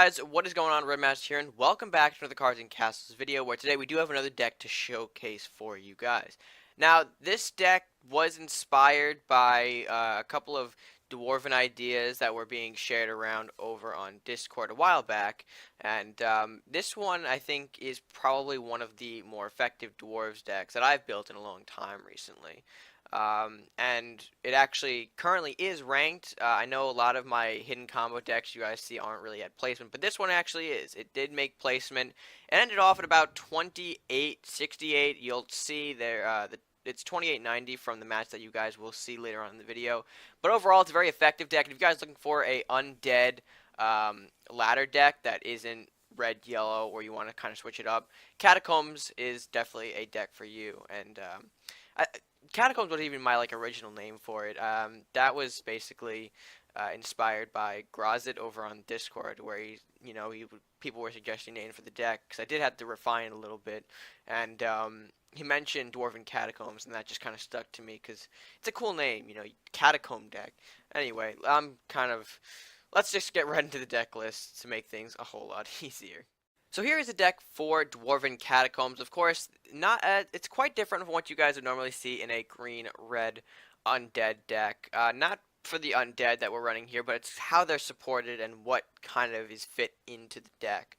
guys, what is going on? Redmaster here, and welcome back to another Cards and Castles video, where today we do have another deck to showcase for you guys. Now, this deck was inspired by a couple of Dwarven ideas that were being shared around over on Discord a while back, and this one I think is probably one of the more effective Dwarves decks that I've built in a long time recently. And it actually currently is ranked. I know a lot of my hidden combo decks you guys see aren't really at placement, but this one actually is. It did make placement. It ended off at about 28.68. You'll see there it's 28.90 from the match that you guys will see later on in the video. But overall, it's a very effective deck. And if you guys are looking for a undead ladder deck that isn't red, yellow, or you want to kind of switch it up, Catacombs is definitely a deck for you. And Catacombs was even my original name for it. That was basically inspired by Grozit over on Discord, where people were suggesting names for the deck, because I did have to refine it a little bit, and he mentioned Dwarven Catacombs, and that just kind of stuck to me because it's a cool name, Catacomb deck. Anyway, let's just get right into the deck list to make things a whole lot easier. So here is a deck for Dwarven Catacombs. Of course, it's quite different from what you guys would normally see in a green-red undead deck. Not for the undead that we're running here, but it's how they're supported and what kind of is fit into the deck.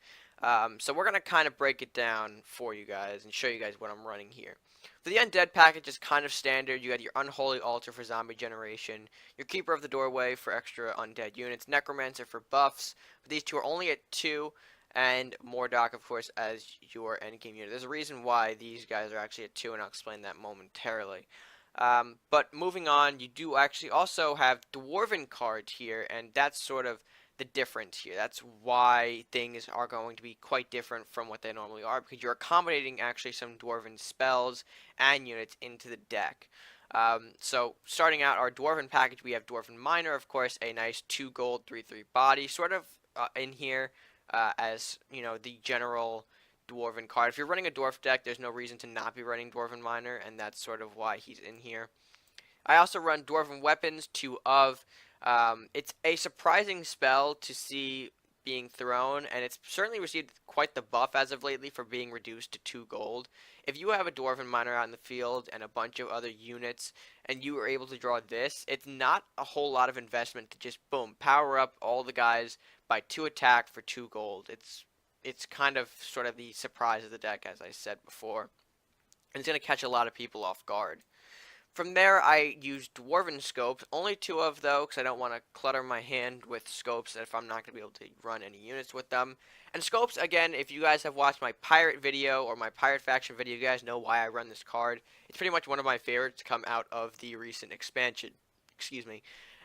So we're going to kind of break it down for you guys and show you guys what I'm running here. For the undead package, is kind of standard. You got your Unholy Altar for zombie generation, your Keeper of the Doorway for extra undead units, Necromancer for buffs. But these two are only at 2. And Mordok, of course, as your endgame unit. There's a reason why these guys are actually at 2, and I'll explain that momentarily. But moving on, you do actually also have Dwarven cards here, and that's sort of the difference here. That's why things are going to be quite different from what they normally are, because you're accommodating actually some Dwarven spells and units into the deck. So starting out our Dwarven package, we have Dwarven Miner, of course, a nice 2 gold, 3/3 body, sort of in here. As the general Dwarven card. If you're running a Dwarf deck, there's no reason to not be running Dwarven Miner, and that's sort of why he's in here. I also run Dwarven Weapons, 2 of. It's a surprising spell to see being thrown, and it's certainly received quite the buff as of lately for being reduced to 2 gold. If you have a Dwarven Miner out in the field and a bunch of other units, and you are able to draw this, it's not a whole lot of investment to just, boom, power up all the guys by 2 attack for 2 gold. It's kind of sort of the surprise of the deck, as I said before. And it's going to catch a lot of people off guard. From there, I use Dwarven Scopes, only 2 of though, because I don't want to clutter my hand with Scopes if I'm not going to be able to run any units with them. And Scopes, again, if you guys have watched my Pirate video or my Pirate Faction video, you guys know why I run this card. It's pretty much one of my favorites to come out of the recent expansion. Excuse me.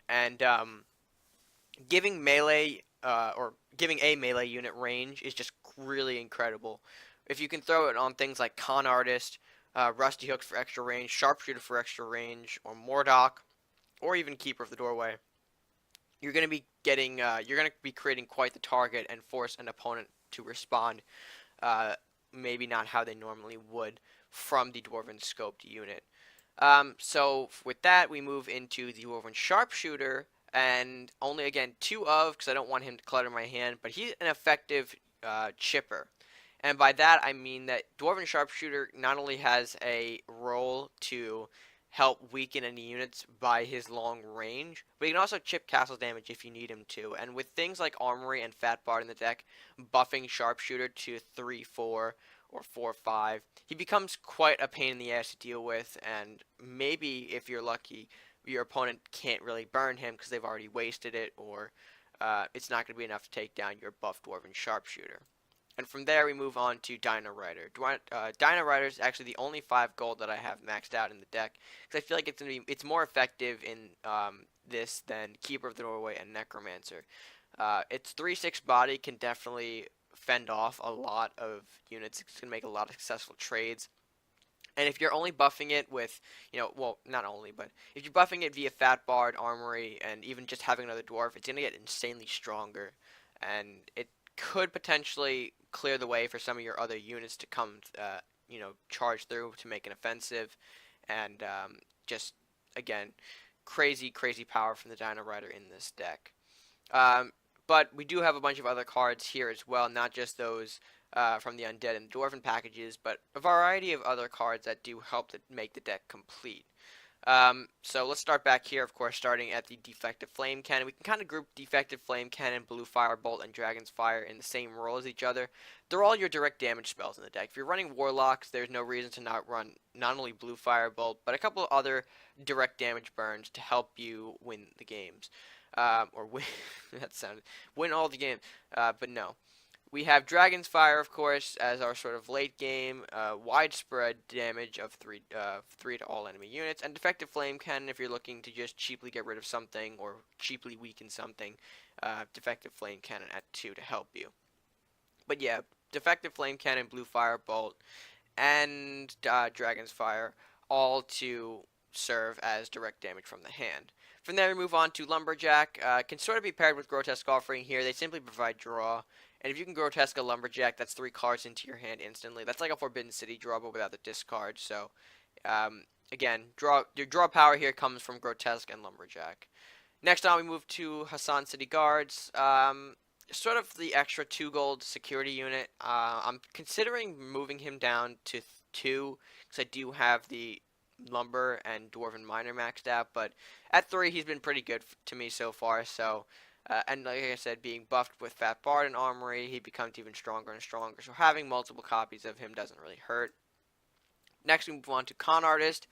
And giving melee or giving a melee unit range is just really incredible. If you can throw it on things like Con Artist, Rusty Hooks for extra range, Sharpshooter for extra range, or Mordok, or even Keeper of the Doorway, you're going to be creating quite the target and force an opponent to respond, maybe not how they normally would from the Dwarven Scoped unit. So with that, we move into the Dwarven Sharpshooter, and only again 2 of, because I don't want him to clutter my hand, but he's an effective chipper. And by that I mean that Dwarven Sharpshooter not only has a role to help weaken any units by his long range, but he can also chip castle damage if you need him to. And with things like Armory and Fat Bard in the deck, buffing Sharpshooter to 3/4 or 4/5, he becomes quite a pain in the ass to deal with, and maybe, if you're lucky, your opponent can't really burn him because they've already wasted it, or it's not going to be enough to take down your buff Dwarven Sharpshooter. And from there, we move on to Dino Rider. Dino Rider is actually the only 5 gold that I have maxed out in the deck, because I feel like it's more effective in this than Keeper of the Doorway and Necromancer. Its 3/6 body can definitely fend off a lot of units. It's going to make a lot of successful trades. And if you're only buffing it with, well, not only, but if you're buffing it via Fat Bard, Armory, and even just having another Dwarf, it's going to get insanely stronger. And it could potentially clear the way for some of your other units to come, charge through to make an offensive. And just, again, crazy, crazy power from the Dino Rider in this deck. But we do have a bunch of other cards here as well, not just those from the Undead and Dwarven packages, but a variety of other cards that do help to make the deck complete. So let's start back here, of course, starting at the Defective Flame Cannon. We can kind of group Defective Flame Cannon, Blue Firebolt, and Dragon's Fire in the same role as each other. They're all your direct damage spells in the deck. If you're running Warlocks, there's no reason to not run not only Blue Firebolt, but a couple of other direct damage burns to help you win the games. Or win, that sounded, win all the games, but no. We have Dragon's Fire, of course, as our sort of late game, widespread damage of 3 to all enemy units, and Defective Flame Cannon if you're looking to just cheaply get rid of something or cheaply weaken something. Defective Flame Cannon at 2 to help you. But yeah, Defective Flame Cannon, Blue Firebolt, and Dragon's Fire, all to serve as direct damage from the hand. From there, we move on to Lumberjack. Can sort of be paired with Grotesque Offering here. They simply provide draw. And if you can Grotesque a Lumberjack, that's 3 cards into your hand instantly. That's like a Forbidden City draw, but without the discard. So, again, your draw power here comes from Grotesque and Lumberjack. Next on, we move to Hassan City Guards. Sort of the extra 2 gold security unit. I'm considering moving him down to 2, because I do have the Lumber and Dwarven Miner maxed out, but at 3 he's been pretty good to me so far. So and like I said, being buffed with Fat Bard and Armory, he becomes even stronger and stronger, so having multiple copies of him doesn't really hurt. Next we move on to Con Artist.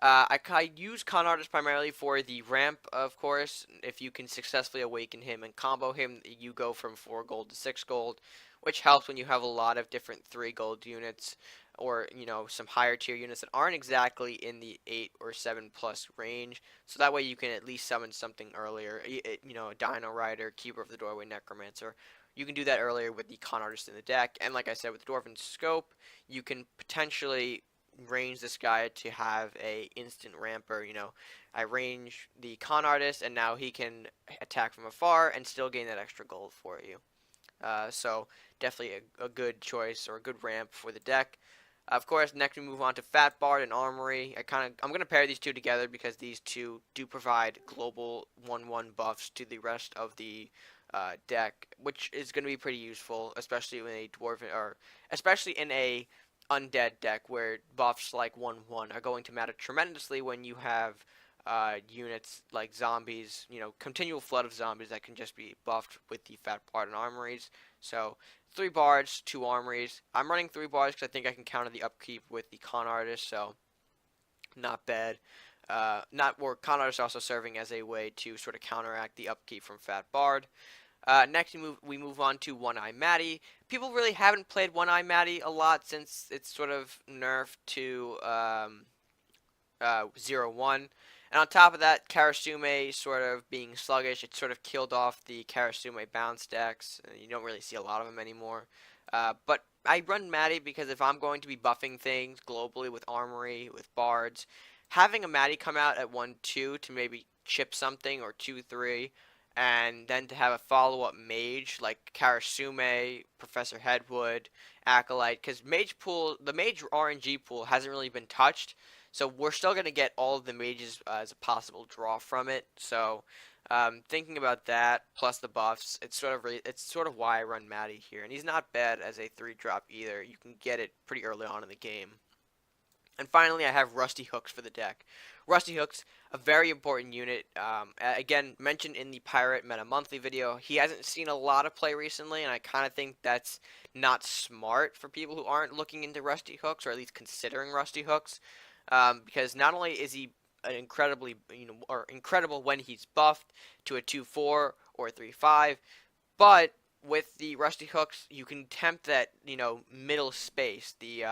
I use Con Artist primarily for the ramp, of course. If you can successfully awaken him and combo him, you go from 4 gold to 6 gold, which helps when you have a lot of different 3 gold units, or, you know, some higher tier units that aren't exactly in the 8 or 7 plus range. So that way you can at least summon something earlier, you know, a Dino Rider, Keeper of the Doorway, Necromancer. You can do that earlier with the Con Artist in the deck. And like I said, with Dwarven Scope, you can potentially range this guy to have a instant ramper. You know, I range the Con Artist, and now he can attack from afar and still gain that extra gold for you. So definitely a good choice, or a good ramp for the deck. Of course, next we move on to Fat Bard and Armory. I'm going to pair these two together because these two do provide global 1/1 buffs to the rest of the deck, which is going to be pretty useful, especially in a Dwarven, or especially in a Undead deck where buffs like 1/1 are going to matter tremendously when you have units like zombies, you know, continual flood of zombies that can just be buffed with the Fat Bard and Armories. So 3 bards, 2 armories. I'm running 3 bards because I think I can counter the upkeep with the Con Artist, so not bad. Con Artist also serving as a way to sort of counteract the upkeep from Fat Bard. Next we move on to One Eye Maddie. People really haven't played One Eye Maddie a lot since it's sort of nerfed to 0/1. And on top of that, Karasume sort of being sluggish, it sort of killed off the Karasume bounce decks. You don't really see a lot of them anymore. But I run Maddie because if I'm going to be buffing things globally with Armory, with Bards, having a Maddie come out at 1/2 to maybe chip something, or 2/3, and then to have a follow-up mage like Karasume, Professor Headwood, Acolyte, because the mage RNG pool hasn't really been touched. So we're still going to get all of the mages as a possible draw from it. So thinking about that, plus the buffs, it's sort of why I run Maddie here. And he's not bad as a 3-drop either. You can get it pretty early on in the game. And finally, I have Rusty Hooks for the deck. Rusty Hooks, a very important unit. Again, mentioned in the Pirate Meta Monthly video. He hasn't seen a lot of play recently, and I kind of think that's not smart for people who aren't looking into Rusty Hooks, or at least considering Rusty Hooks. Because not only is he an incredible when he's buffed to a 2/4 or a 3/5, but with the Rusty Hooks, you can tempt that, you know, middle space, the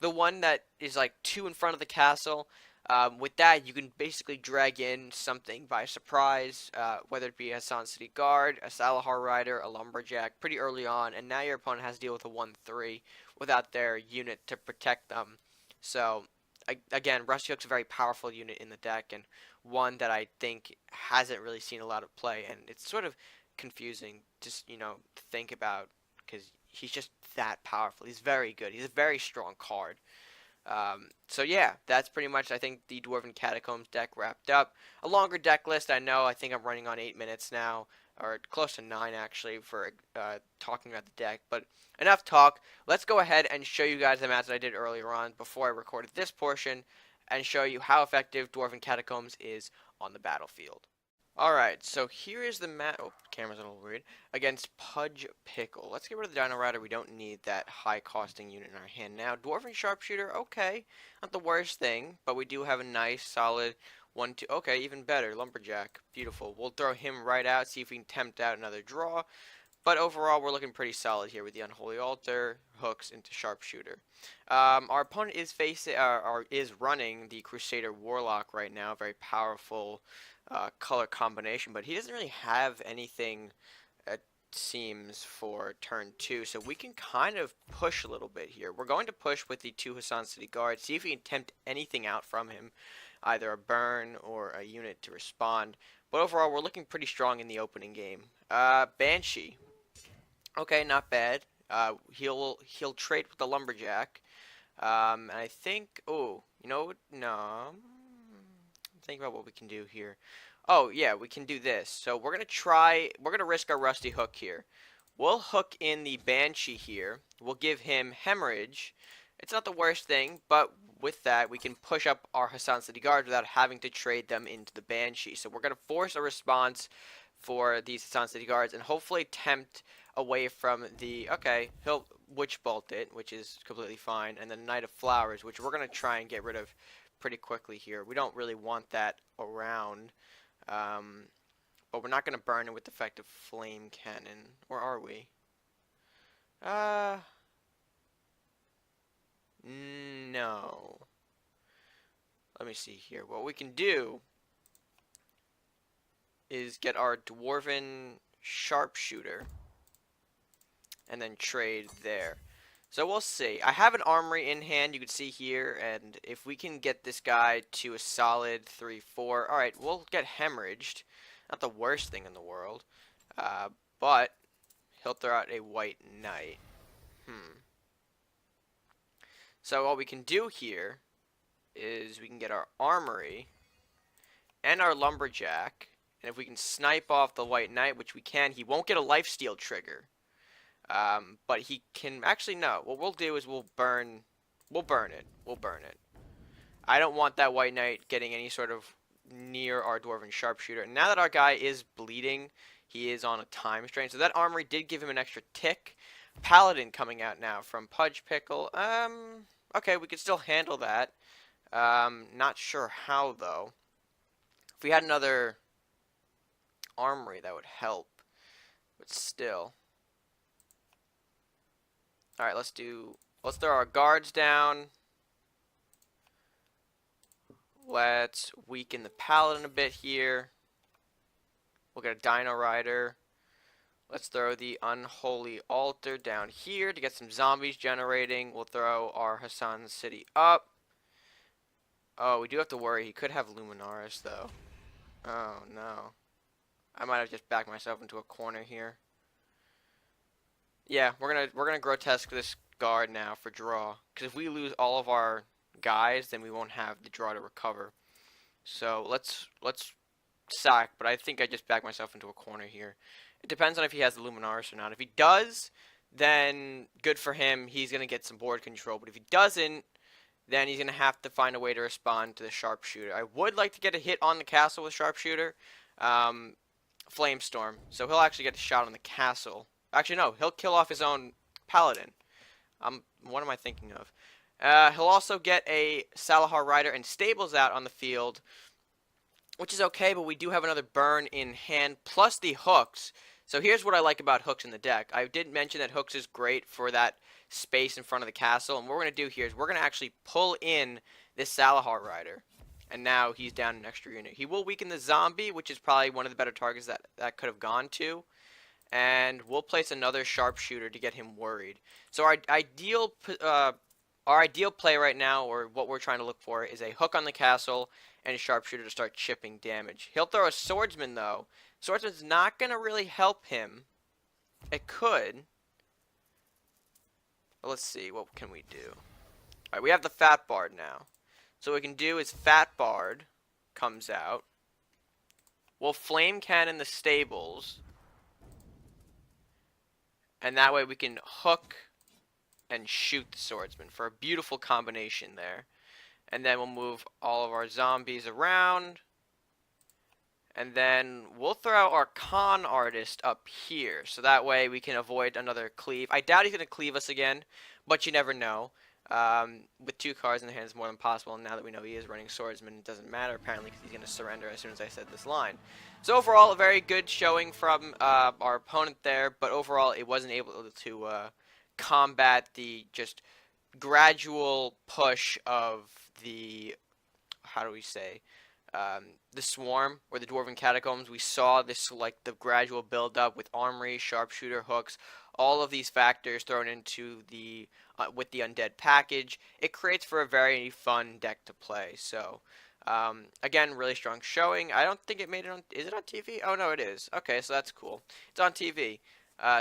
one that is like 2 in front of the castle. With that, you can basically drag in something by surprise, whether it be a Hassan City Guard, a Salahar Rider, a Lumberjack, pretty early on, and now your opponent has to deal with a 1/3 without their unit to protect them. So again, Rusty Hook's a very powerful unit in the deck, and one that I think hasn't really seen a lot of play, and it's sort of confusing just, you know, to think about, because he's just that powerful. He's very good. He's a very strong card. So yeah, that's pretty much, I think, the Dwarven Catacombs deck wrapped up. A longer deck list, I know. I think I'm running on 8 minutes now, or close to 9 actually, for talking about the deck. But enough talk. Let's go ahead and show you guys the match that I did earlier on before I recorded this portion, and show you how effective Dwarven Catacombs is on the battlefield. Alright, so here is the map. Oh, camera's a little weird. Against Pudge Pickle. Let's get rid of the Dino Rider. We don't need that high costing unit in our hand now. Dwarven Sharpshooter, okay. Not the worst thing, but we do have a nice, solid 1-2. Okay, even better. Lumberjack. Beautiful. We'll throw him right out, see if we can tempt out another draw. But overall, we're looking pretty solid here with the Unholy Altar, hooks into Sharpshooter. Our opponent is running the Crusader Warlock right now. Very powerful color combination, but he doesn't really have anything, it seems, for turn 2, so we can kind of push a little bit here. We're going to push with the 2 Hassan City Guards, see if we can tempt anything out from him, either a burn or a unit to respond. But overall, we're looking pretty strong in the opening game. Banshee. Okay, not bad. He'll trade with the Lumberjack. And I think, oh, you know, no. Think about what we can do here. Oh, yeah, we can do this. So we're going to risk our Rusty Hook here. We'll hook in the Banshee here. We'll give him Hemorrhage. It's not the worst thing, but with that, we can push up our Hassan City Guards without having to trade them into the Banshee. So we're going to force a response for these Hassan City Guards and hopefully tempt away from the, okay, he'll Witch Bolt it, which is completely fine, and then Knight of Flowers, which we're going to try and get rid of pretty quickly here. We don't really want that around, but we're not going to burn it with Defective Flame Cannon, or are we? No. Let me see here. What we can do is get our Dwarven Sharpshooter and then trade there. So we'll see. I have an armory in hand, you can see here, and if we can get this guy to a solid 3-4, alright, we'll get hemorrhaged. Not the worst thing in the world, but he'll throw out a White Knight. So what we can do here is we can get our armory and our Lumberjack, and if we can snipe off the White Knight, which we can, he won't get a lifesteal trigger. But he can, actually no, what we'll do is we'll burn it. I don't want that White Knight getting any sort of near our Dwarven Sharpshooter. And now that our guy is bleeding, he is on a time strain, so that armory did give him an extra tick. Paladin coming out now from Pudge Pickle. Okay, we could still handle that. Not sure how, though. If we had another armory, that would help. But still. Alright, let's throw our guards down. Let's weaken the Paladin a bit here. We'll get a Dino Rider. Let's throw the Unholy Altar down here to get some zombies generating. We'll throw our Hassan City up. Oh, we do have to worry. He could have Luminaris, though. Oh, no. I might have just backed myself into a corner here. Yeah, we're gonna grotesque this guard now for draw. Because if we lose all of our guys, then we won't have the draw to recover. So let's sack, but I think I just backed myself into a corner here. It depends on if he has the Luminaris or not. If he does, then good for him. He's gonna get some board control. But if he doesn't, then he's gonna have to find a way to respond to the Sharpshooter. I would like to get a hit on the castle with Sharpshooter. Flamestorm. So he'll actually get a shot on the castle. Actually, no. He'll kill off his own Paladin. What am I thinking of? He'll also get a Salahar Rider and Stables out on the field, which is okay, but we do have another burn in hand, plus the hooks. So here's what I like about hooks in the deck. I did mention that hooks is great for that space in front of the castle, and what we're going to do here is we're going to actually pull in this Salahar Rider. And now he's down an extra unit. He will weaken the zombie, which is probably one of the better targets that could have gone to. And we'll place another Sharpshooter to get him worried. So our ideal play right now, or what we're trying to look for, is a hook on the castle and a Sharpshooter to start chipping damage. He'll throw a Swordsman, though. Swordsman's not going to really help him. It could. But let's see, what can we do? Alright, we have the Fat Bard now. So what we can do is Fat Bard comes out. We'll Flame Cannon the Stables. and that way we can hook and shoot the swordsman for a beautiful combination there. And then we'll move all of our zombies around. And then we'll throw out our con artist up here. So that way we can avoid another cleave. I doubt he's going to cleave us again, but you never know. With 2 cards in the hand is more than possible. And now that we know he is running swordsman, it doesn't matter apparently because he's going to surrender as soon as I said this line. So overall, a very good showing from our opponent there. But overall, it wasn't able to combat the just gradual push of the, how do we say, the swarm or the Dwarven Catacombs. We saw this, like, the gradual build up with armory, sharpshooter, hooks, all of these factors thrown into the with the undead package. It creates for a very fun deck to play. So again, really strong showing. I don't think it made it on, is it on TV? Oh no, it is. Okay, so that's cool. It's on TV.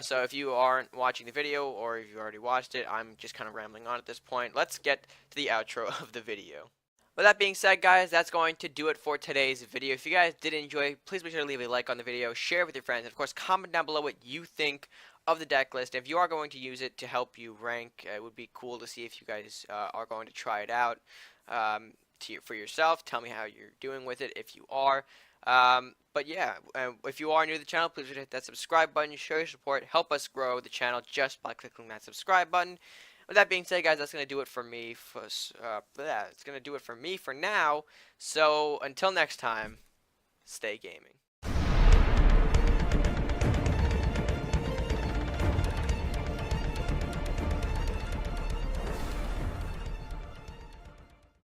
So if you aren't watching the video, or if you already watched it, I'm just kind of rambling on at this point. Let's get to the outro of the video. With that being said, guys, that's going to do it for today's video. If you guys did enjoy, please be sure to leave a like on the video, share it with your friends, and of course, comment down below what you think of the deck list. If you are going to use it to help you rank, it would be cool to see if you guys are going to try it out for yourself. Tell me how you're doing with it if you are. But yeah, if you are new to the channel, please hit that subscribe button, show your support, help us grow the channel just by clicking that subscribe button. With that being said, guys, that's going to do it for me. It's going to do it for me for now. So until next time, stay gaming.